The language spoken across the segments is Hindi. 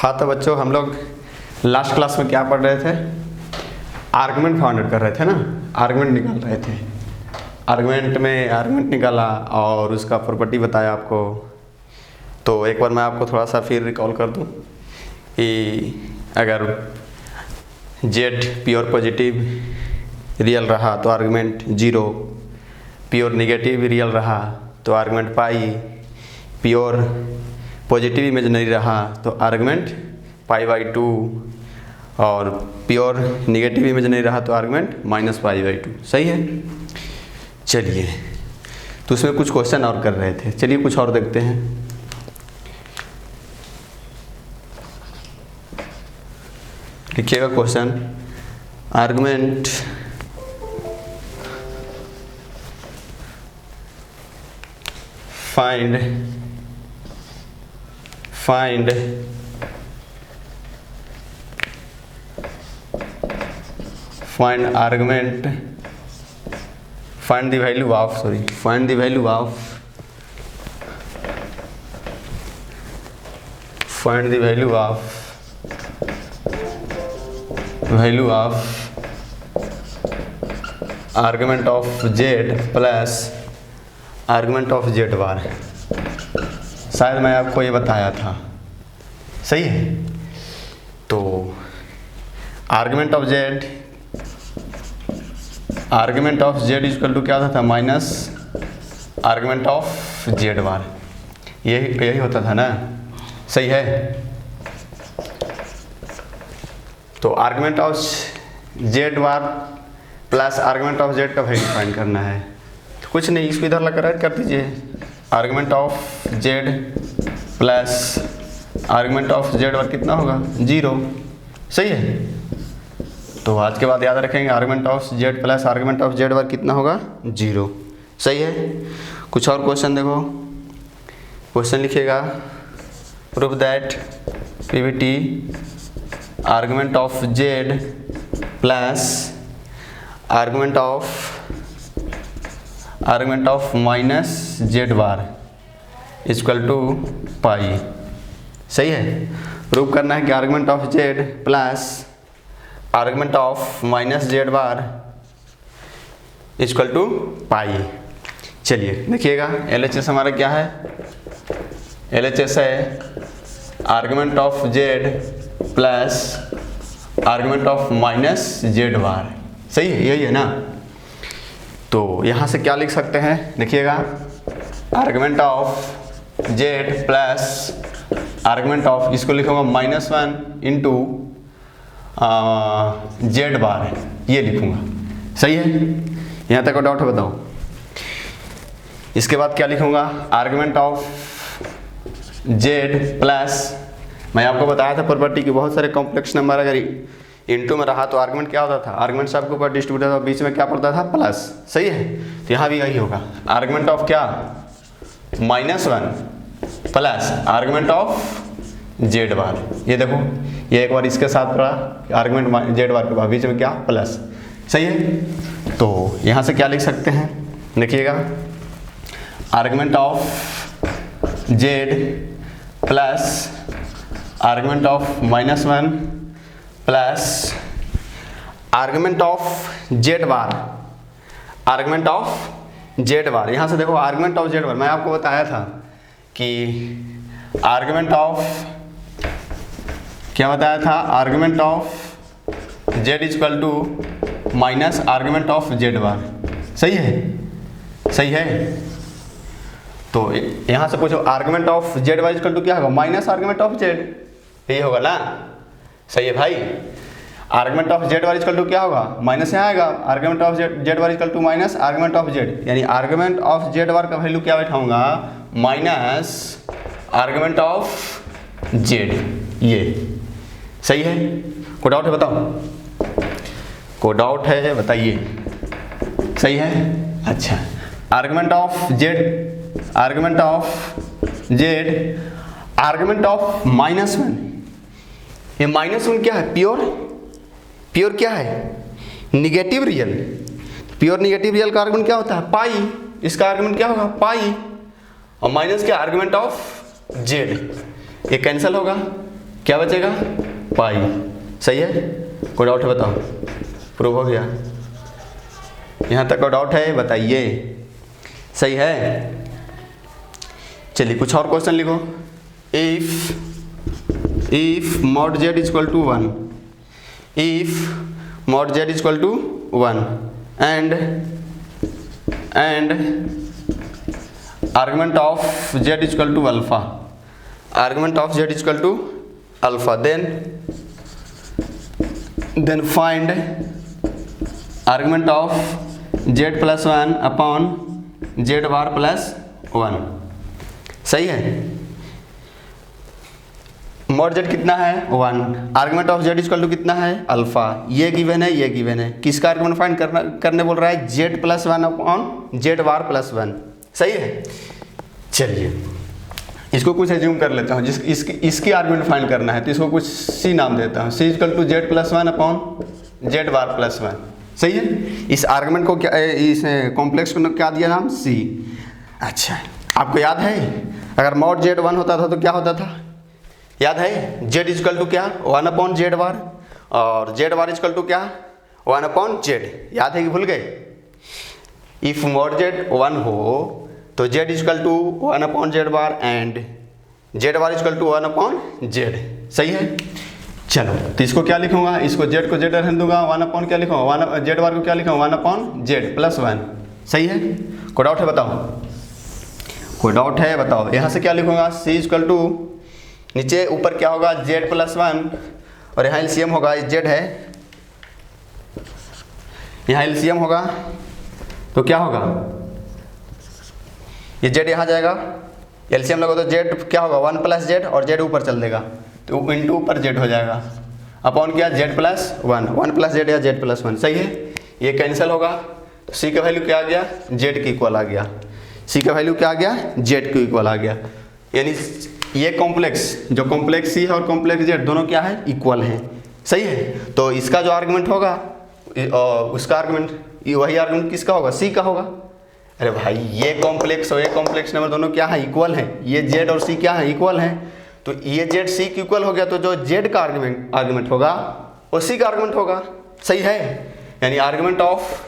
हाँ तो बच्चों, हम लोग लास्ट क्लास में क्या पढ़ रहे थे? आर्गुमेंट फाउंड कर रहे थे ना, आर्गुमेंट निकाल रहे थे। आर्गुमेंट निकाला और उसका प्रॉपर्टी बताया आपको। तो एक बार मैं आपको थोड़ा सा फिर रिकॉल कर दूं कि अगर z प्योर पॉजिटिव रियल रहा तो आर्गुमेंट 0, प्योर नेगेटिव रियल रहा तो आर्गुमेंट पाई, प्योर पॉजिटिव इमेजिनरी रहा तो आर्गुमेंट π/2 और प्योर नेगेटिव इमेजिनरी रहा तो आर्गुमेंट -π/2। सही है। चलिए, तो उसमें कुछ क्वेश्चन और कर रहे थे, चलिए कुछ और देखते हैं। लिखिएगा question, argument find argument, find the value of argument of z plus argument of z bar. शायद मैं आपको ये बताया था, सही है। तो argument of z equal to क्या होता था? Minus argument of z bar. यही होता था ना, सही है। तो argument of z bar plus argument of z का वैल्यू फाइंड करना है। तो कुछ नहीं, इसको इधर लगा राइट कर दीजिए। Argument of z plus argument of z बार कितना होगा? 0। सही है। तो आज के बाद याद रखेंगे argument of z plus argument of z बार कितना होगा? 0। सही है। कुछ और क्वेश्चन देखो, क्वेश्चन लिखिएगा, प्रूव दैट पीवीटी argument of z plus argument of minus z bar equal to pi. सही है। प्रूव करना है कि argument of z plus argument of minus z bar equal to pi. चलिए देखिएगा, LHS हमारा क्या है? LHS है argument of z plus argument of minus z bar. सही है, यही है ना। तो यहाँ से क्या लिख सकते हैं? देखिएगा, argument of z plus argument of, इसको लिखूंगा -1 इंटू z बार, ये लिखूंगा। सही है। यहाँ तक का डाउट है बताओ। इसके बाद क्या लिखूंगा? आर्गुमेंट ऑफ z प्लस, मैं आपको बताया था प्रॉपर्टी की, बहुत सारे कॉम्प्लेक्स नंबर अगर इनटू में रहा तो आर्गुमेंट क्या होता था? आर्गुमेंट सबके ऊपर डिस्ट्रीब्यूटेड और बीच में क्या पड़ता था? प्लस। सही है। तो यहाँ भी यही होगा, आर्गुमेंट ऑफ क्या? -1 प्लस आर्गुमेंट ऑफ z बार। ये देखो, ये एक बार इसके साथ पड़ा, आर्गुमेंट z बार के बाद बीच में क्या? प्लस। सही है। तो यहाँ से क्या लिख सकते हैं? देखिएगा, argument of z plus argument of -1 plus argument of z bar, argument of z बार। यहाँ से देखो, आर्गुमेंट ऑफ z बार मैं आपको बताया था कि आर्गुमेंट ऑफ, क्या बताया था? Argument of z equal to minus argument of z bar. सही है, सही है। तो यहाँ से पूछो, argument of z bar equal to क्या होगा? माइनस आर्गुमेंट ऑफ z, यही होगा ना। सही है भाई। Argument of z bar equal to क्या होगा? माइनस यहाँ आएगा, argument of z bar equal to minus argument of z, यानी आर्गुमेंट ऑफ z बार का वैल्यू क्या बैठाऊंगा? Minus argument of z। ये सही है। कोई डाउट है बताओ? कोई डाउट है बताइए। सही है। अच्छा, argument of z, argument of -1, ये -1 क्या है? प्योर क्या है? Negative real. Pure negative real का आर्गुमेंट क्या होता है? पाई। इसका आर्गुमेंट क्या होगा? पाई। और माइनस के आर्गुमेंट ऑफ जेड, ये कैंसिल होगा, क्या बचेगा, पाई। सही है, कोई डाउट है बताओ? प्रूव हो गया? यहाँ तक कोई डाउट है बताइए? सही है। चलिए कुछ और क्वेश्चन लिखो। If mod z is equal to 1, if mod z is equal to 1 and argument of z is equal to alpha, argument of z is equal to alpha, then find argument of z plus 1 upon z bar plus 1। सही है। mod z कितना है 1, argument of z is equal to कितना है अल्फा, ये गिवन है, ये गिवन है। किसका आर्गुमेंट फाइंड करने बोल रहा है, z plus 1 upon z bar plus 1। सही है। चलिए इसको कुछ एज्यूम कर लेता हूँ, इसकी आर्गुमेंट फाइंड करना है तो इसको कुछ सी नाम देता हूँ, C equal to Z plus 1 upon Z bar plus 1। सही है। इस आर्गुमेंट को क्या, इस कॉम्प्लेक्स को क्या दिया नाम, सी। अच्छा आपको याद है अगर मॉड जेड 1 होता था तो क्या होता था, याद है? जेड इक्वल टू क्या 1 अपॉन जेड बार, और जेड बार इक्वल टू क्या 1 अपॉन जेड। याद है कि भूल गए? इफ मॉड जेड 1 हो तो z equal to 1 upon Z bar and z bar equal to 1 upon z. सही है। चलो तो इसको क्या लिखूंगा, इसको z को z रहने दूंगा, 1 अपॉन क्या लिखूंगा, जेड बार को क्या लिखूंगा 1 अपॉन जेड प्लस 1। सही है। कोई डाउट है बताओ? कोई डाउट है बताओ? यहाँ से क्या लिखूंगा, c इक्वल टू नीचे ऊपर क्या होगा z प्लस 1 और यहाँ एलसीएम होगा, z है, यहाँ एलसीएम होगा तो क्या होगा, ये z यहाँ जाएगा, एलसीएम लगा तो z क्या होगा 1 प्लस जेड और z ऊपर चल देगा तो इंटू ऊपर z हो जाएगा अपॉन क्या z प्लस 1 प्लस जेड या z प्लस 1। सही है। ये कैंसिल होगा तो c का वैल्यू क्या आ गया, z के इक्वल आ गया, c का वैल्यू क्या आ गया, z के इक्वल आ गया। यानी ये कॉम्प्लेक्स, जो कॉम्प्लेक्स c है और कॉम्प्लेक्स z दोनों क्या है, इक्वल है। सही है। तो इसका जो आर्गुमेंट होगा उसका आर्गुमेंट, वही आर्गुमेंट किसका होगा, c का होगा। अरे भाई ये कॉम्प्लेक्स और ये कॉम्प्लेक्स नंबर दोनों क्या है, इक्वल है। ये z और c क्या है, इक्वल है। तो ये z c के इक्वल हो गया तो जो z का आर्गुमेंट होगा वो c का आर्गुमेंट होगा। सही है। यानी argument of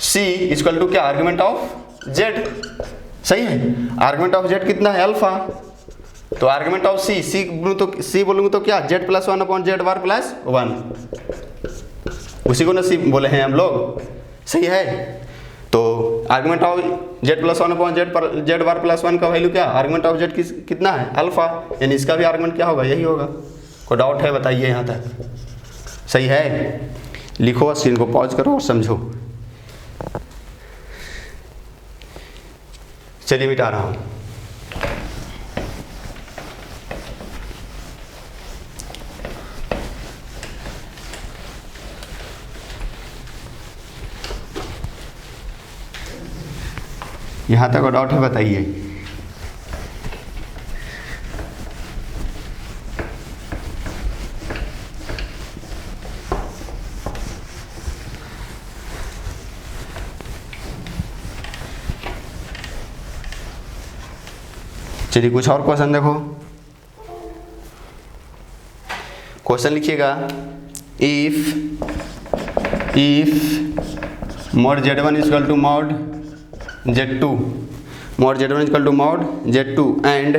c equal to क्या, आर्गुमेंट ऑफ z। सही है। आर्गुमेंट ऑफ z कितना है, अल्फा। तो आर्गुमेंट ऑफ c बोलूंगा तो क्या, z plus 1 upon Z bar plus 1, उसी को ना c बोले हैं हम लोग। सही है। तो argument of z plus 1 upon Z bar plus 1 का वैल्यू क्या, आर्गुमेंट ऑफ z कितना है, अल्फा। यानी इसका भी आर्गुमेंट क्या होगा, यही होगा। कोई डाउट है बताइए यहाँ तक? सही है। लिखो, स्क्रीन को पॉज करो और समझो। चलिए मिटा रहा हूँ। यहाँ तक डाउट है बताइए? चलिए कुछ और क्वेश्चन देखो। क्वेश्चन लिखिएगा, if mod z1 is equal to mod z2, mod z1 is equal to mod z2 and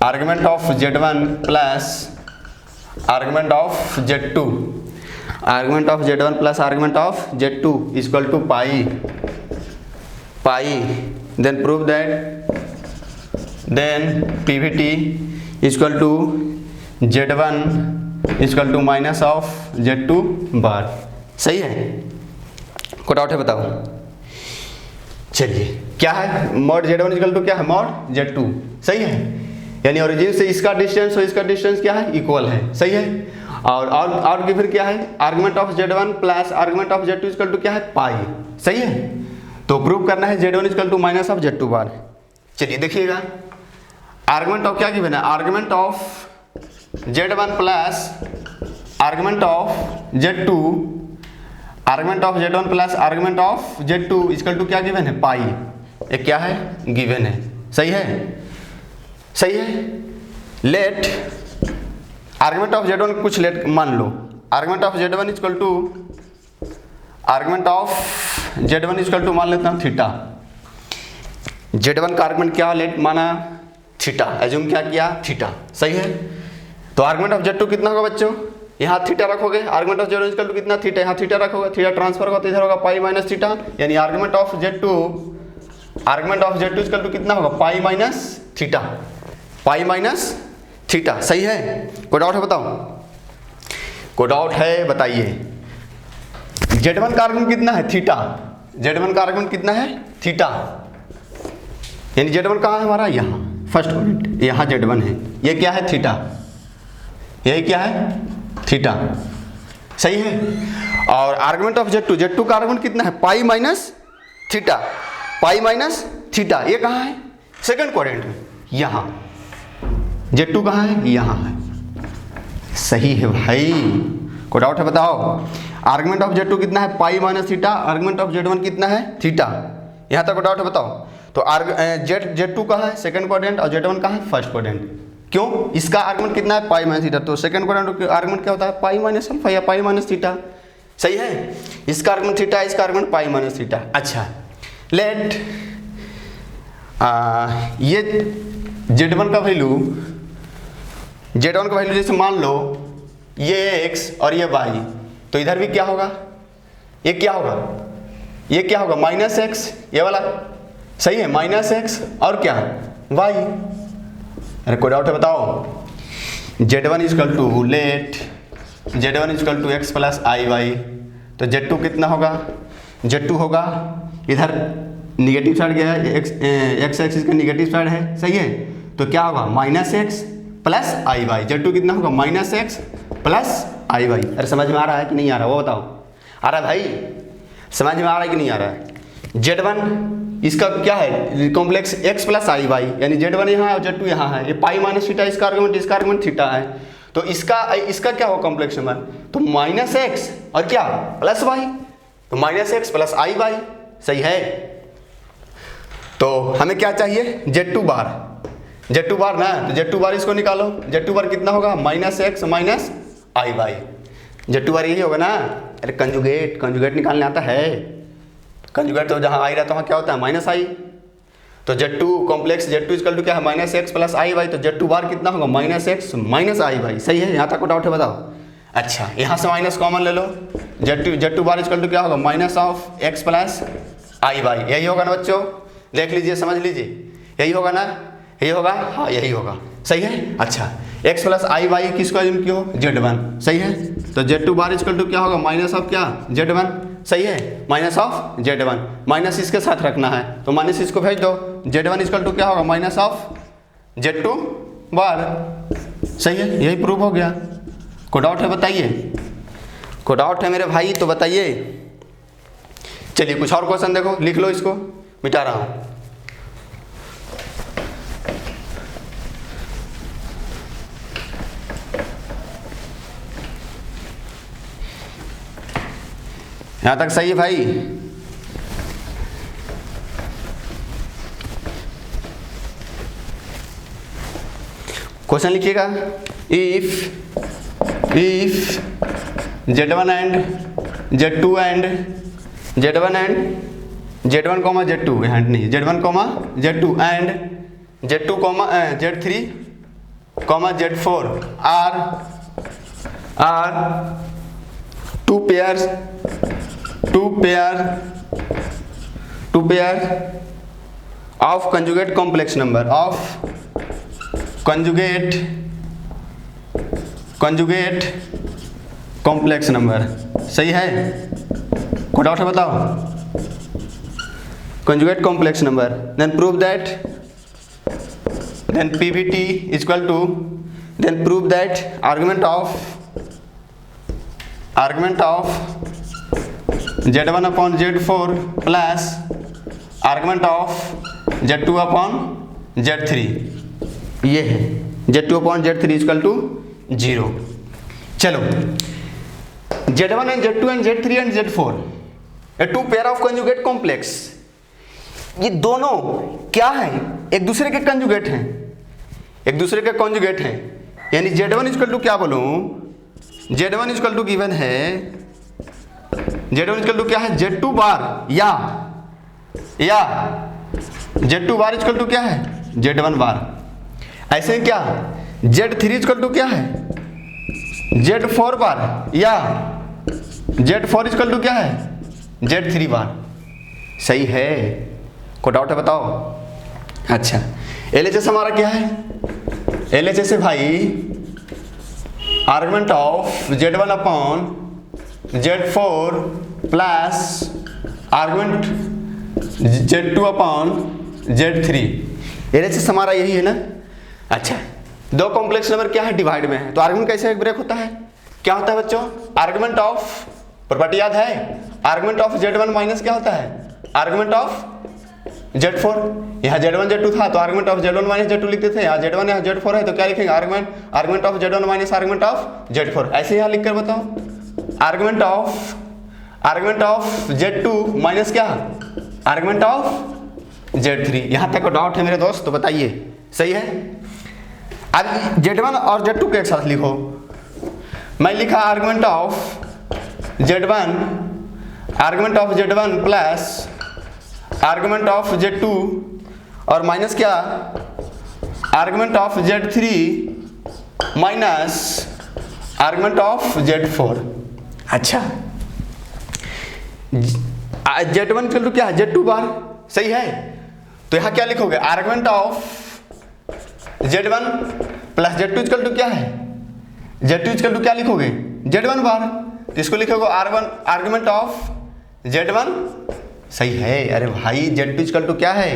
argument of z1 plus argument of z2, argument of z1 plus argument of z2 is equal to pi, then prove that then pvt is equal to z1 is equal to minus of z2 बार। सही है। कोई डाउट है बताओ? चलिए क्या है, मॉड z1 इक्वल टू क्या है, मॉड z2। सही है। यानी ओरिजिन से इसका डिस्टेंस और इसका डिस्टेंस क्या है, इक्वल है। सही है। और फिर क्या है, argument of z1 plus argument of z2 equal to क्या है, पाई। सही है। तो प्रूव करना है z1 equal to minus of z2 bar. चलिए देखिएगा, आर्गुमेंट ऑफ क्या गिवन है, argument of z1 plus argument of z2, argument of z1 plus argument of z2 equal to क्या गिवन है, पाई। एक क्या है, गिवन है। सही है। सही है। लेट आर्गुमेंट ऑफ Z1 कुछ लेट मान लो, argument of Z1 equal to मान लेता हूँ थीटा। Z1 का आर्गुमेंट क्या लेट माना थीटा, एज्यूम क्या किया थीटा, सही है। तो आर्गुमेंट ऑफ Z2 कितना होगा बच्चों, यहाँ थीटा रखोगे, argument of Z1 equal to कितना थीटा, यहाँ थीटा रखोगे, थीटा ट्रांसफर होगा तो इधर होगा पाई माइनस थीटा, यानी argument of Z2 equal to कितना होगा pi minus theta, pi minus theta, सही है। कोई डाउट है बताओ, कोई डाउट है बताइए। Z1 का आर्गुमेंट कितना है थीटा, Z1 का आर्गुमेंट कितना है थीटा, यानी Z1 कहाँ है हमारा, यहाँ फर्स्ट पॉइंट, यहाँ Z1 है, ये क्या है थीटा, यही क्या है थीटा, सही है। और आर्गुमेंट ऑफ Z2 का आर्गुमेंट कितना है पाई minus theta, pi minus theta, ये कहाँ है सेकंड क्वाड्रेंट में, यहाँ Z2 कहाँ है, यहाँ है, सही है भाई। कोई डाउट है बताओ। आर्गुमेंट ऑफ Z2 कितना है पाई minus theta, argument of Z1 कितना है थीटा, यहाँ तक डाउट है बताओ। तो Z2 कहाँ है सेकंड क्वाड्रेंट और Z1 कहाँ है फर्स्ट क्वाड्रेंट, क्यों, इसका आर्गुमेंट कितना है पाई माइनस थीटा, तो सेकंड क्वाड्रेंट का आर्गुमेंट क्या होता है पाई माइनस अल्फा या पाई माइनस थीटा, सही है। इसका आर्गुमेंट थीटा, इसका आर्गुमेंट पाई माइनस थीटा। अच्छा लेट ये Z1 का वैल्यू जैसे मान लो ये x और ये y, तो इधर भी क्या होगा, ये क्या होगा माइनस एक्स, ये वाला सही है, माइनस एक्स और क्या y। अरे कोई डाउट है बताओ। Z1 equal to let Z1 equal to x plus i y, तो Z2 कितना होगा, Z2 होगा इधर निगेटिव साइड गया है, एक्स एक्सिस का निगेटिव साइड है, सही है, तो क्या होगा minus x plus i Y, Z2 कितना होगा minus x plus i Y. अरे समझ में आ रहा है कि नहीं आ रहा, वो बताओ, आ रहा है भाई, समझ में आ रहा है कि नहीं आ रहा है। Z1 इसका क्या है complex x plus i Y, यानी Z1 यहाँ है और Z2 यहाँ है, ये पाई माइनस थीटा इसका आर्गुमेंट थीटा है, तो इसका क्या हो कॉम्प्लेक्स नंबर, तो माइनस एक्स और क्या प्लस वाई, तो minus x plus i Y, सही है। तो हमें क्या चाहिए Z2 बार ना, तो Z2 बार इसको निकालो, Z2 बार कितना होगा माइनस एक्स माइनस आई वाई, Z2 बार यही होगा ना। अरे कंजुगेट निकालने आता है, कंजुगेट तो जहाँ आई रहता है वहाँ क्या होता है माइनस आई, तो Z2 complex Z2 equal to क्या है minus x plus i y, तो Z2 बार कितना होगा माइनस एक्स माइनस आई वाई, सही है। यहाँ तक को डाउट है बताओ। अच्छा यहाँ से माइनस कॉमन ले लो, Z2 बार इक्वल टू क्या होगा minus of x plus i y, यही होगा ना बच्चों, देख लीजिए समझ लीजिए, यही होगा ना, यही होगा, हाँ यही होगा, सही है। अच्छा x प्लस आई वाई किसको एज्यूम किया Z1, सही है, तो Z2 बार इक्वल टू क्या होगा माइनस ऑफ क्या Z1, सही है, माइनस ऑफ Z1, माइनस इसके साथ रखना है तो माइनस इसको भेज दो, Z1 इक्वल टू क्या होगा माइनस ऑफ Z2 बार, सही है, यही प्रूफ हो गया। कोई डाउट है बताइए, कोई डाउट है मेरे भाई तो बताइए। चलिए कुछ और क्वेश्चन देखो, लिख लो, इसको मिटा रहा हूँ। यहाँ तक सही है भाई। क्वेश्चन लिखिएगा, if Z1 and Z2 and Z1 comma Z2 and नहीं Z1 comma Z2 and Z2 comma Z3 comma Z4 are two pair of conjugate complex number of conjugate complex number, सही है। कोई डाउट है बताओ। conjugate complex number, then prove that, then PVT is equal to, then prove that argument of Z1 upon Z4 plus argument of Z2 upon Z3, ये है Z2 upon Z3 equal to 0। चलो Z1 and Z2 and Z3 and Z4 a two pair of conjugate complex, ये दोनों क्या है एक दूसरे के कंजुगेट हैं, एक दूसरे के कॉन्जुगेट हैं, यानी Z1 इक्वल टू क्या बोलूँ, Z1 इक्वल टू गिवन है, Z1 इक्वल टू क्या है, Z2 बार या Z2 बार इक्वल टू क्या है, Z1 बार। ऐसे ही क्या Z3 इक्वल टू क्या है, Z4 बार या Z4 इक्वल टू क्या है, Z3 बार। सही है, कोई डाउट है बताओ। अच्छा LHS हमारा क्या है, LHS है भाई argument of Z1 upon Z4 plus argument Z2 upon Z3। LHS हमारा यही है ना। अच्छा दो कॉम्प्लेक्स नंबर क्या है, डिवाइड में है, तो आर्गुमेंट कैसे ब्रेक होता है, क्या होता है बच्चों, आर्गुमेंट ऑफ, प्रॉपर्टी याद है, आर्गुमेंट ऑफ Z1 माइनस क्या होता है, आर्गुमेंट ऑफ Z4। यहाँ Z1 Z2 था तो argument of Z1 minus Z2 लिखते थे, यहाँ Z1 यहाँ Z4 है तो क्या लिखेंगे, argument of Z1 minus argument of Z4। ऐसे यहाँ लिख कर बताओ, आर्गुमेंट ऑफ Z2 माइनस क्या, आर्गुमेंट ऑफ Z3। यहाँ तक डाउट है मेरे दोस्त तो बताइए, सही है। अब Z1 और Z2 के एक साथ लिखो, मैं लिखा argument of Z1 plus argument of Z2 और माइनस क्या, argument of Z3 minus argument of Z4। अच्छा Z1 इक्वल टू क्या है, Z2 बार, सही है। तो यहाँ क्या लिखोगे, argument of Z1 plus Z2 equal to क्या है, Z2 इक्वल टू क्या लिखोगे, Z1 बार, तो इसको लिखोगे आर्गुमेंट ऑफ Z1। सही है। अरे भाई Z2 इक्वल टू क्या है,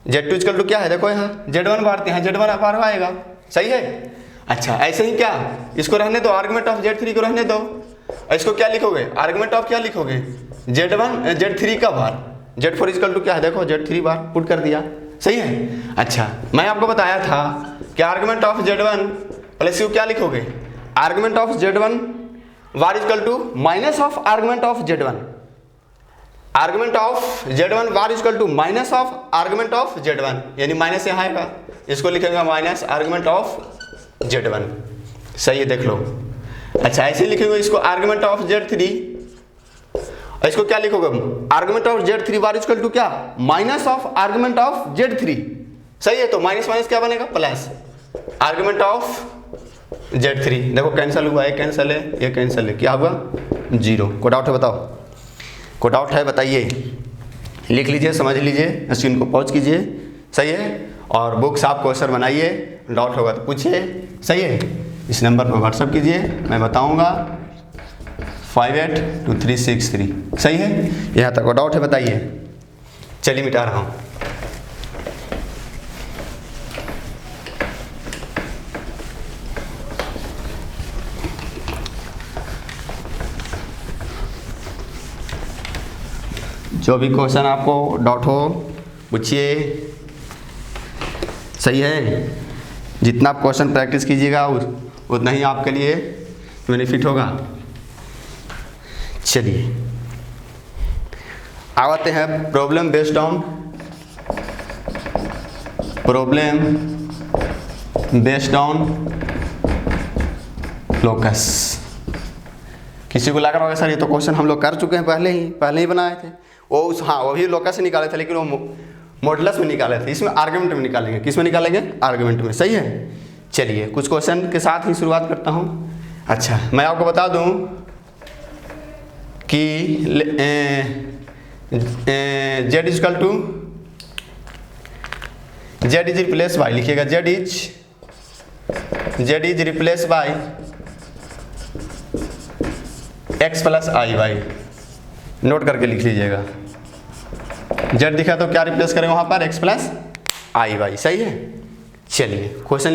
Z2 इक्वल टू क्या है, देखो यहाँ Z1 बार, यहाँ Z1 बार आएगा, सही है। अच्छा ऐसे ही क्या, इसको रहने दो, आर्गुमेंट ऑफ Z3 को रहने दो, इसको क्या लिखोगे, आर्गुमेंट ऑफ क्या लिखोगे, Z3 का बार, Z4 इक्वल टू क्या है, देखो Z3 बार पुट कर दिया, सही है। अच्छा मैं आपको बताया था कि argument of Z1 plus u क्या लिखोगे, argument of Z1 bar equal to minus of argument of Z1, argument of Z1 bar equal to minus of argument of Z1, यानी माइनस यहाँ आएगा, इसको लिखेंगे माइनस आर्गुमेंट ऑफ Z1। सही है, देख लो। अच्छा ऐसे लिखेंगे इसको आर्गुमेंट ऑफ Z3, इसको क्या लिखोगे, argument of Z3 bar equal to क्या, minus of argument of Z3। सही है, तो माइनस माइनस क्या बनेगा, प्लस आर्गुमेंट ऑफ Z3। देखो कैंसिल हुआ, ये कैंसिल है, ये कैंसिल है, क्या हुआ, 0। कोई डाउट है बताओ, कोई डाउट है बताइए, लिख लीजिए, समझ लीजिए, स्क्रीन को पॉज कीजिए, सही है। और बुक्स आप क्वेश्चन बनाइए, डाउट होगा तो पूछिए, सही है। इस नंबर पर व्हाट्सअप कीजिए, मैं बताऊंगा 582363, सही है। यहाँ तक डाउट है बताइए, चलिए मिटा रहा हूँ। जो भी क्वेश्चन आपको डाउट हो पूछिए, सही है। जितना आप क्वेश्चन प्रैक्टिस कीजिएगा उतना ही आपके लिए बेनिफिट होगा। चलिए आते हैं प्रॉब्लम बेस्ड ऑन लोकस। किसी को लग रहा होगा सर ये तो क्वेश्चन हम लोग कर चुके हैं, पहले ही बनाए थे। वो भी लोकस से निकाले थे, लेकिन वो मॉडुलस में निकाले थे। इसमें आर्गुमेंट में निकालेंगे, किस में निकालेंगे, आर्गुमेंट में, सही है। चलिए कुछ क्वेश्चन के साथ ही शुरुआत करता हूँ। अच्छा मैं आपको बता दूँ कि Z equal to Z is replace by, लिखिएगा Z is replace by x plus i y, note करके लिख लीजिएगा। Z दिखा तो क्या रिप्लेस करें वहां पर, x प्लस आई वाई, सही है। चलिए क्वेश्चन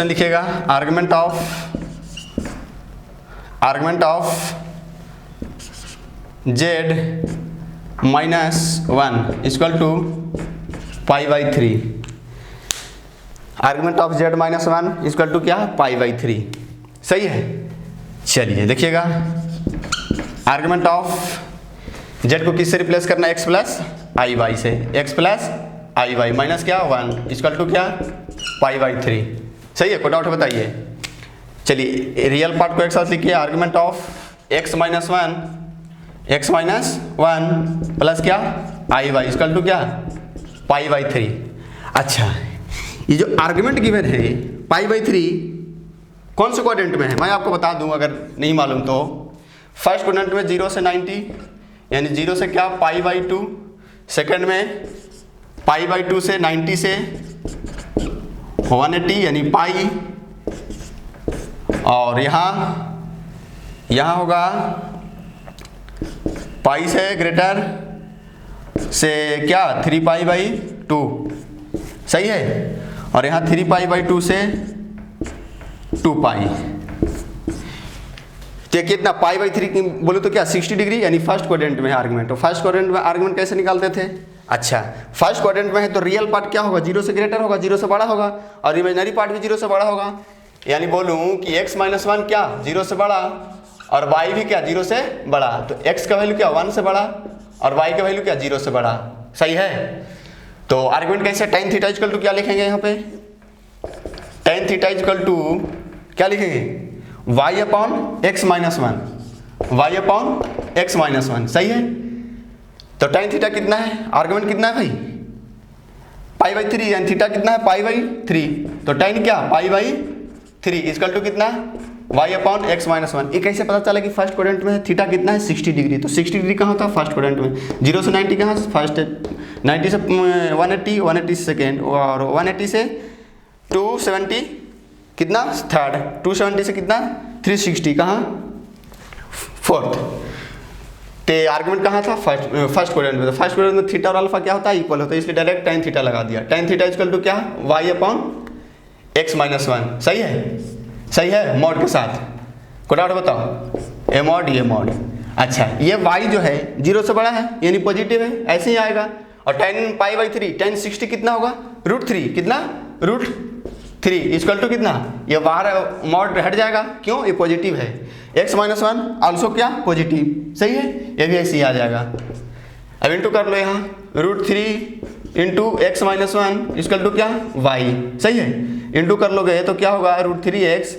लिखिएगा, argument of Z minus 1 equal to pi by 3। Argument of Z minus 1 equal to क्या, पाई बाई 3, सही है। चलिए देखिएगा, आर्गुमेंट ऑफ Z को किससे रिप्लेस करना है, x प्लस आई वाई से, x plus i Y minus क्या 1 इक्वल टू क्या पाई बाई 3। सही है, कोई डाउट बताइए। चलिए रियल पार्ट को एक साथ लिखिए, argument of x minus one plus क्या आई वाई इक्वल टू क्या पाई बाई 3। अच्छा, ये जो आर्गुमेंट गिवन है पाई बाई 3 कौन से क्वाड्रेंट में है मैं आपको बता दूं अगर नहीं मालूम तो। फर्स्ट क्वाड्रेंट में 0 से 90 यानी 0 से क्या पाई बाई 2, सेकेंड में पाई बाई 2 से 90 से 180 यानी पाई, और यहाँ होगा पाई से ग्रेटर से क्या 3 पाई बाई 2। सही है, और यहाँ 3 पाई बाई 2 से 2 पाई। तो कितना पाई बाई 3 बोले तो क्या 60 डिग्री यानी फर्स्ट क्वाड्रेंट में है आर्गुमेंट। तो फर्स्ट क्वाड्रेंट में आर्गुमेंट कैसे निकालते थे? अच्छा, फर्स्ट क्वाड्रेंट में है तो रियल पार्ट क्या होगा 0 से ग्रेटर होगा, 0 से बड़ा होगा, और इमेजिनरी पार्ट भी 0 से बड़ा होगा। यानी बोलूँ कि x माइनस 1 क्या 0 से बड़ा और y भी क्या 0 से बड़ा, तो x का वैल्यू क्या 1 से बड़ा और y का वैल्यू क्या 0 से बड़ा। सही है, तो आर्गुमेंट कैसे tan थीटा इक्वल टू क्या लिखेंगे यहाँ पे, tan थीटा इक्वल टू क्या लिखेंगे y upon x minus 1, y upon x minus 1। सही है, तो tan थीटा कितना है, आर्गुमेंट कितना है भाई पाई बाई 3 यानी थीटा कितना है पाई बाई 3, तो tan क्या पाई बाई 3 इक्वल टू कितना y अपॉन x माइनस 1। ये कैसे पता चला कि फर्स्ट क्वाड्रेंट में थीटा कितना है 60 डिग्री, तो 60 डिग्री कहाँ होता है फर्स्ट क्वाड्रेंट में, 0 से 90 कहाँ फर्स्ट, 90 से 180, 180 से सेकेंड, और 180 से 270 कितना थर्ड, 270 से कितना 360 कहाँ फोर्थ। तो आर्गुमेंट कहाँ था फर्स्ट क्वाड्रेंट में, तो फर्स्ट क्वाड्रेंट में थीटा और अल्फा क्या होता है इक्वल होता है, इसलिए डायरेक्ट tan थीटा लगा दिया। tan थीटा इक्वल टू क्या y अपॉन x माइनस 1। सही है, सही है मॉड के साथ, कोई डाउट बताओ, ए मॉड ये मॉड। अच्छा, ये y जो है 0 से बड़ा है यानी पॉजिटिव है, ऐसे ही आएगा। और tan पाई बाई 3 tan 60 कितना होगा √3, कितना √3 इक्वल टू कितना, ये बाहर मॉड हट जाएगा, क्यों ये पॉजिटिव है, x माइनस 1 ऑल्सो क्या पॉजिटिव। सही है, ये भी ऐसे ही आ जाएगा। अब इंटू कर लो यहाँ √3 into x minus 1 equal to क्या y। सही है, इंटू कर लोगे तो क्या होगा √3x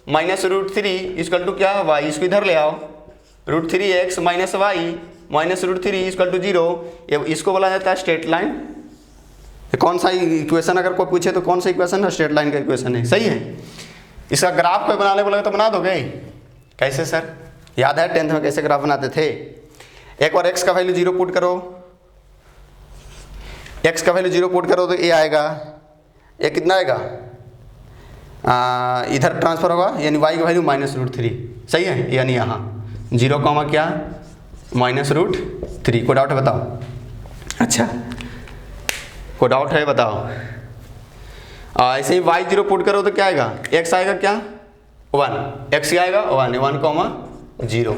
माइनस √3 इक्वल टू क्या y, इसको इधर ले आओ, √3x minus y minus √3 equal to 0। ये इसको बोला जाता है स्ट्रेट लाइन। कौन सा इक्वेशन अगर कोई पूछे तो कौन सा इक्वेशन है, स्ट्रेट लाइन का इक्वेशन है। सही है, इसका ग्राफ कोई बनाने बोलेगा तो बना दोगे, कैसे सर याद है 10th में कैसे ग्राफ बनाते थे। एक बार x का वैल्यू 0 पुट करो, x का वैल्यू 0 पुट करो तो ये आएगा, ये कितना आएगा इधर ट्रांसफर होगा यानी y का वैल्यू माइनस √3। सही है, यानी यहाँ 0 कॉमा क्या माइनस √3। कोई डाउट है बताओ, अच्छा कोई डाउट है बताओ। ऐसे ही y 0 पुट करो तो क्या आएगा, x आएगा क्या 1, x क्या आएगा 1 कॉमा 0,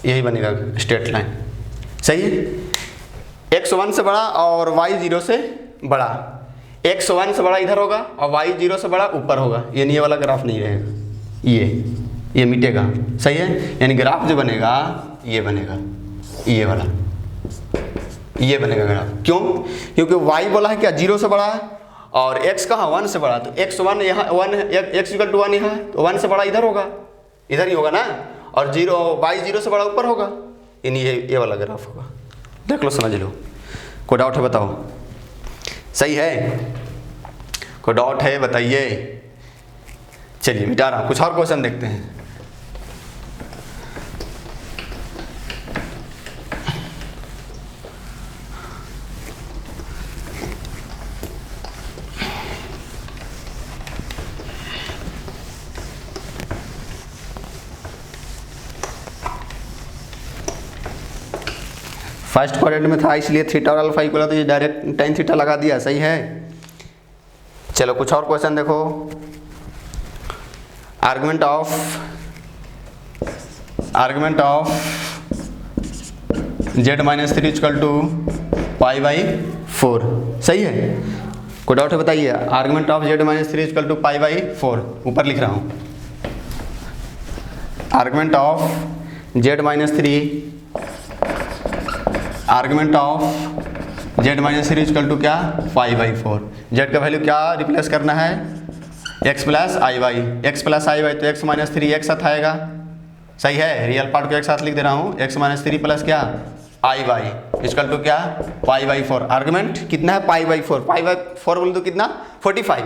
यही बनेगा स्ट्रेट लाइन। सही है, x 1 से बड़ा और y 0 से बड़ा, x 1 से बड़ा इधर होगा और y 0 से बड़ा ऊपर होगा, यानी ये वाला ग्राफ नहीं रहेगा, ये मिटेगा। सही है, यानी ग्राफ जो बनेगा ये बनेगा, ये वाला ये बनेगा ग्राफ। क्यों, क्योंकि y बोला है क्या 0 से बड़ा और x कहाँ 1 से बड़ा, तो x 1 यहाँ 1 x इक्वल टू 1 यहाँ, तो 1 से बड़ा इधर होगा, इधर ही होगा ना, और 0 y 0 से बड़ा ऊपर होगा, यानी ये वाला ग्राफ होगा। देख लो समझ लो, कोई डाउट है बताओ। सही है, कोई डाउट है बताइए। चलिए मिटा रहा हूँ, कुछ और क्वेश्चन देखते हैं। फर्स्ट क्वाड्रेंट में था इसलिए थीटा और अल्फा इक्वल तो ये डायरेक्ट tan थीटा लगा दिया। सही है, चलो कुछ और क्वेश्चन देखो। Argument of z minus 3 equal to pi by 4। सही है, कोई डाउट है बताइए। Argument of z minus 3 equal to pi by 4, ऊपर लिख रहा हूँ। Argument of z minus 3 argument of z minus three equal to क्या 5/4। जेड का वैल्यू क्या रिप्लेस करना है x plus i Y, x plus i y तो x माइनस थ्री एक साथ आएगा, सही है। रियल पार्ट को एक साथ लिख दे रहा हूँ, x माइनस थ्री प्लस क्या आई वाई इक्वल टू क्या 5/4। आर्गुमेंट कितना है 5/4, 5/4 बोले तो कितना 45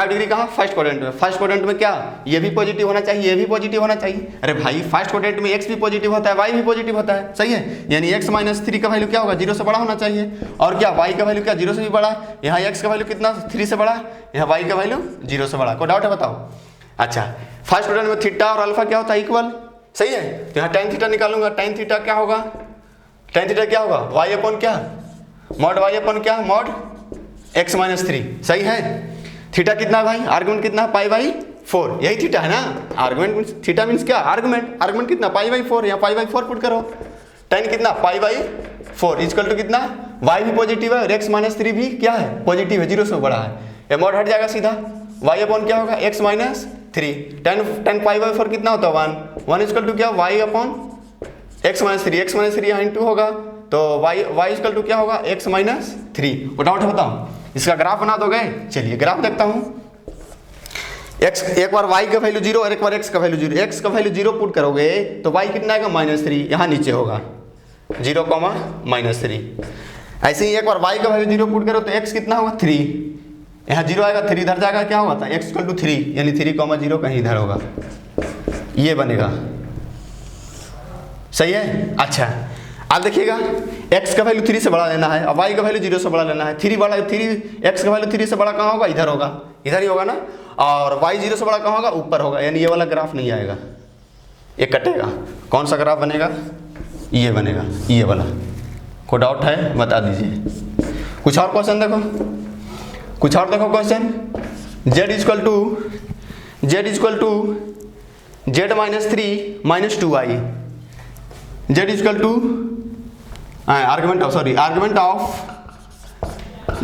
डिग्री कहाँ फर्स्ट क्वाड्रेंट में। फर्स्ट क्वाड्रेंट में क्या ये भी पॉजिटिव होना चाहिए, ये भी पॉजिटिव होना चाहिए। अरे भाई फर्स्ट क्वाड्रेंट में x भी पॉजिटिव होता है, y भी पॉजिटिव होता है, सही है। यानी x माइनस थ्री का वैल्यू क्या होगा 0 से बड़ा होना चाहिए, और क्या y का वैल्यू क्या 0 से भी बड़ा। यहाँ x का वैल्यू कितना 3 से बड़ा, यहाँ y का वैल्यू 0 से बड़ा। कोई डाउट है बताओ। अच्छा फर्स्ट क्वाड्रेंट में थीटा और अल्फा क्या होता है इक्वल, सही है। तो यहाँ tan थीटा निकालूंगा, tan थीटा क्या होगा, tan थीटा क्या होगा y अपॉन क्या मॉड y अपॉन क्या मॉड x माइनस थ्री, सही है। थीटा कितना है भाई, आर्गुमेंट कितना है π/4, यही थीटा है ना। आर्गुमेंट थीटा मीन्स क्या आर्गुमेंट कितना π/4, यहाँ π/4 पुट करो। tan कितना π/4 इक्वल टू कितना y भी पॉजिटिव है और x माइनस थ्री भी क्या है पॉजिटिव है, 0 से बड़ा है। ये मॉड हट जाएगा सीधा, y अपॉन क्या होगा x माइनस थ्री। tan π/4 कितना होता है 1 इक्वल टू क्या y upon x minus three यहाँ इंटू होगा तो y इक्वल टू क्या होगा x माइनस थ्री। वो डाउट है बताओ, इसका ग्राफ बना दोगे। चलिए ग्राफ देखता हूँ। x एक बार y का वैल्यू 0 और एक बार x का वैल्यू 0, x का वैल्यू 0 पुट करोगे तो y कितना आएगा -3, यहाँ नीचे होगा 0, -3। ऐसे ही एक बार y का वैल्यू 0 पुट करो तो x कितना होगा 3, यहाँ 0 आएगा 3 इधर जाएगा क्या होगा था x इक्वल टू 3, यानी 3, 0 कहीं इधर होगा, ये बनेगा, सही है। अच्छा अब देखिएगा x का वैल्यू 3 से बड़ा लेना है और y का वैल्यू 0 से बड़ा लेना है। x का वैल्यू 3 से बड़ा कहाँ होगा, इधर होगा, इधर ही होगा ना। और y 0 से बड़ा कहाँ होगा, ऊपर होगा, यानी ये वाला ग्राफ नहीं आएगा, ये कटेगा। कौन सा ग्राफ बनेगा, ये बनेगा, ये वाला। कोई डाउट है बता दीजिए। कुछ और क्वेश्चन देखो, कुछ और देखो question. z equal to z minus three minus 2i, z equal to argument of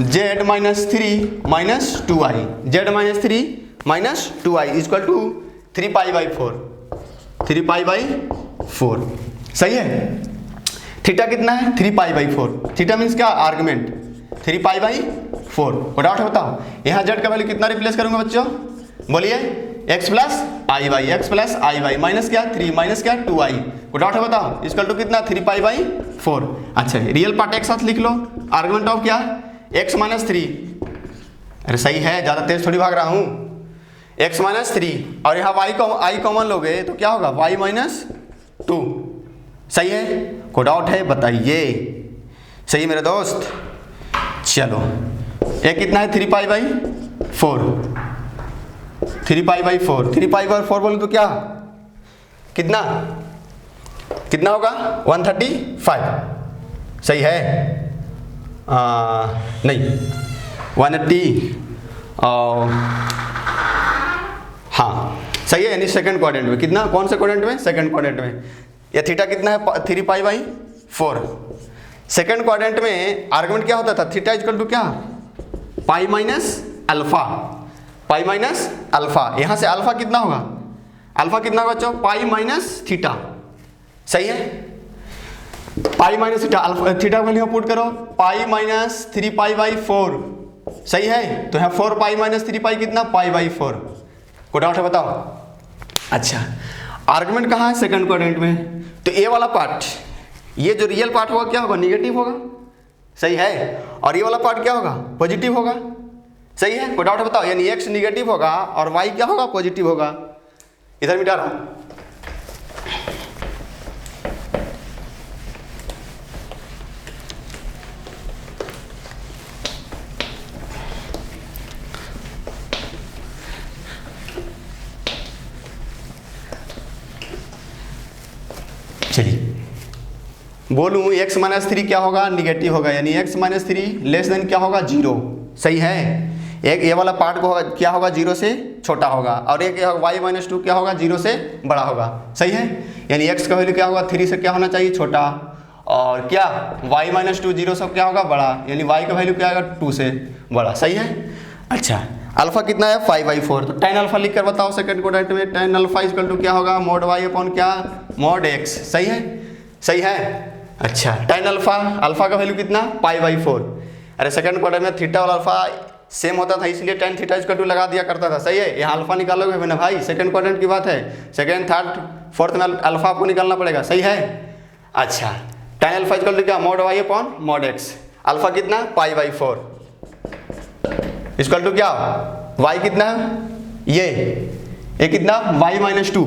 z minus three minus 2i, z minus three minus 2i equal to 3π/4, सही है। थीटा कितना है 3π/4, थीटा मीन्स क्या आर्गुमेंट 3π/4। वो डाउट है बताओ। यहाँ z का वैल्यू कितना रिप्लेस करूंगा बच्चों, बोलिए x plus i Y minus क्या 3 माइनस क्या 2i। वो डाउट है बताओ, इक्वल टू कितना 3π/4। अच्छा रियल पार्ट एक साथ लिख लो, आर्गुमेंट ऑफ क्या x माइनस थ्री, अरे सही है, ज़्यादा तेज थोड़ी भाग रहा हूँ, x माइनस थ्री और यहाँ i कॉमन लोगे तो क्या होगा y माइनस 2, सही है। कोई डाउट है बताइए, सही है मेरे दोस्त। चलो एक कितना है 3π/4, 3π/4 बोले तो क्या कितना होगा 135, सही है। नहीं 180 और हाँ सही है, यानी सेकंड क्वाड्रेंट में कितना, कौन से क्वाड्रेंट में, सेकंड क्वाड्रेंट में। ये थीटा कितना है 3π/4। सेकंड क्वाड्रेंट में आर्गुमेंट क्या होता था, थीटा इक्वल टू क्या पाई माइनस अल्फा। यहाँ से अल्फा कितना होगा, बच्चों पाई माइनस थीटा, सही है। पाई माइनस थीटा, अल्फा थीटा को वैल्यू पुट करो पाई माइनस 3π/4, सही है। तो यहाँ 4π माइनस 3π कितना π/4। कोई डाउट है बताओ। अच्छा आर्गुमेंट कहाँ है, सेकंड क्वाड्रेंट में। तो ए वाला पार्ट, ये जो रियल पार्ट होगा क्या होगा, निगेटिव होगा, सही है। और ये वाला पार्ट क्या होगा, पॉजिटिव होगा, सही है। कोई डाउट है बताओ। यानी x निगेटिव होगा और y क्या होगा, पॉजिटिव होगा। इधर मिटा रहा हूं। चलिए बोलूँ x माइनस थ्री क्या होगा, निगेटिव होगा, यानी x minus three less than क्या होगा 0, सही है। एक ये वाला पार्ट को क्या होगा 0 से छोटा होगा और एक y माइनस 2 क्या होगा 0 से बड़ा होगा, सही है। यानी x का वैल्यू क्या होगा 3 से क्या होना चाहिए छोटा, और क्या y माइनस 2 0 से क्या होगा बड़ा, यानी y का वैल्यू क्या आएगा 2 से बड़ा, सही है। अच्छा अल्फा कितना है 5/4, तो tan अल्फा लिख कर बताओ सेकंड क्वाड्रेंट में। tan अल्फा इक्वल टू क्या होगा, mod y अपॉन क्या mod x, सही है, सही है। अच्छा tan अल्फा, अल्फा का वैल्यू कितना π/4। अरे सेकंड क्वाड्रेंट में थीटा और अल्फा सेम होता था इसलिए tan थीटा इक्वल टू लगा दिया करता था, सही है। यहाँ अल्फा निकालोगे ना भाई, सेकंड क्वाड्रेंट की बात है, सेकंड थर्ड फोर्थ में अल्फा आपको निकालना पड़ेगा, सही है। अच्छा tan अल्फा इक्वल टू क्या mod y upon mod x, alpha कितना π/4 इक्वल टू क्या y कितना है ये कितना y-2,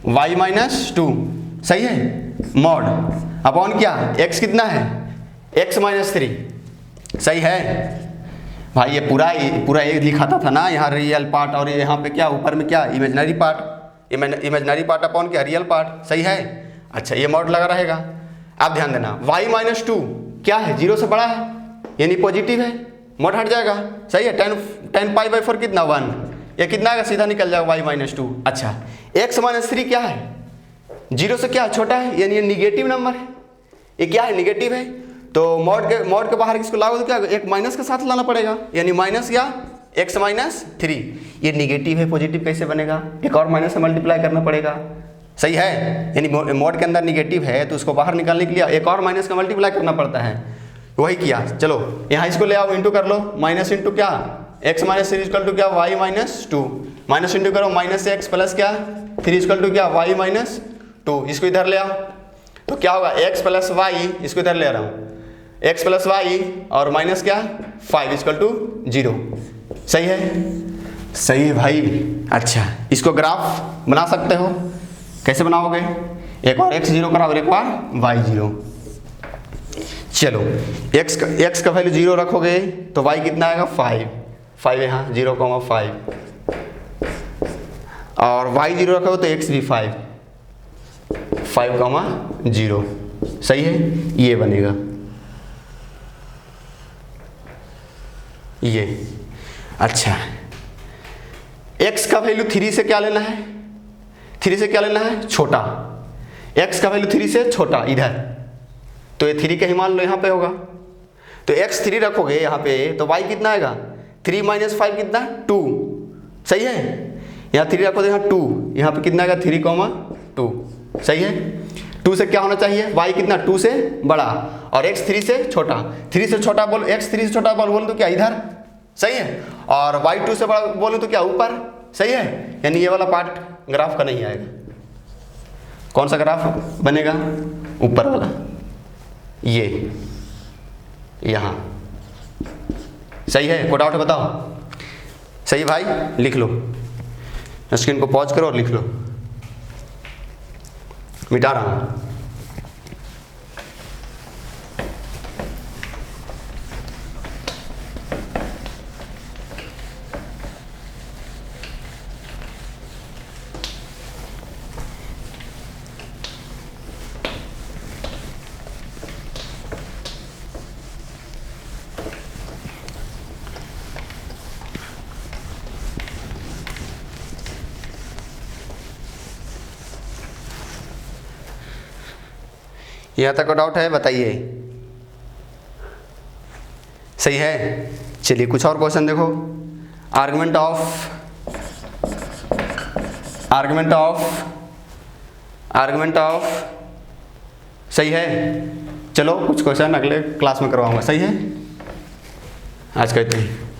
y-2 सही है, mod अपॉन क्या x कितना है x-3 सही है। भाई ये पूरा एक लिखाता था ना, यहाँ रियल पार्ट और यहाँ पे क्या ऊपर में क्या इमेजिनरी पार्ट अपॉन क्या रियल पार्ट, सही है। अच्छा ये मॉड लगा रहेगा। अब ध्यान देना y-2 क्या है, 0 से बड़ा है यानी पॉजिटिव है, मॉड हट जाएगा, सही है। tan π/4 कितना 1, ये कितना आएगा सीधा निकल जाएगा y-2। अच्छा x-3 क्या है, 0 से क्या छोटा है यानी ये निगेटिव नंबर है, ये क्या है निगेटिव है, तो मॉड के बाहर किसको लागू तो क्या एक माइनस के साथ लाना पड़ेगा यानी माइनस या x-3, ये निगेटिव है पॉजिटिव कैसे बनेगा, एक और माइनस से मल्टीप्लाई करना पड़ेगा, सही है। यानी मॉड के अंदर निगेटिव है तो उसको बाहर निकालने के लिए एक और माइनस का मल्टीप्लाई करना पड़ता है, वही किया। चलो यहाँ इसको ले आओ, इंटू कर लो, माइनस इंटू क्या x-3 इक्वल टू क्या y-2, माइनस इंटू करो -x प्लस क्या 3 इक्वल टू क्या y-2, इसको इधर ले आओ तो क्या होगा x प्लस वाई, इसको इधर ले रहा हूँ x प्लस वाई और माइनस क्या 5 इक्वल टू 0, सही है, सही है भाई। अच्छा इसको ग्राफ बना सकते हो, कैसे बनाओगे, एक बार x0 कराओ और एक बार y0। चलो x का वैल्यू 0 रखोगे तो y कितना आएगा 5 यहाँ 0,5 और y0 रखोगे तो x भी 5,0, सही है, ये बनेगा ये। अच्छा x का वैल्यू 3 से क्या लेना है, 3 से क्या लेना है छोटा, x का वैल्यू 3 से छोटा इधर, तो ये 3 का ही मान लो यहाँ पे होगा, तो x3 रखोगे यहाँ पे तो y कितना आएगा 3 - 5 कितना 2, सही है। यहाँ 3 रखो तो यहाँ 2, यहाँ पे कितना आएगा 3,2, सही है। 2 से क्या होना चाहिए y कितना 2 से बड़ा और x 3 से छोटा, 3 से छोटा बोल x 3 से छोटा बोल तो क्या इधर, सही है, और y 2 से बड़ा बोलूँ तो क्या ऊपर, सही है। यानी ये वाला पार्ट ग्राफ का नहीं आएगा, कौन सा ग्राफ बनेगा ऊपर वाला, ये यहाँ, सही है। कोई डाउट बताओ, सही भाई, लिख लो, स्क्रीन को पॉज करो और लिख लो, मिटा रहा हूँ। यहाँ तक का डाउट है बताइए, सही है। चलिए कुछ और क्वेश्चन देखो, आर्गुमेंट ऑफ सही है। चलो कुछ क्वेश्चन अगले क्लास में करवाऊंगा, सही है। आज कहते हैं।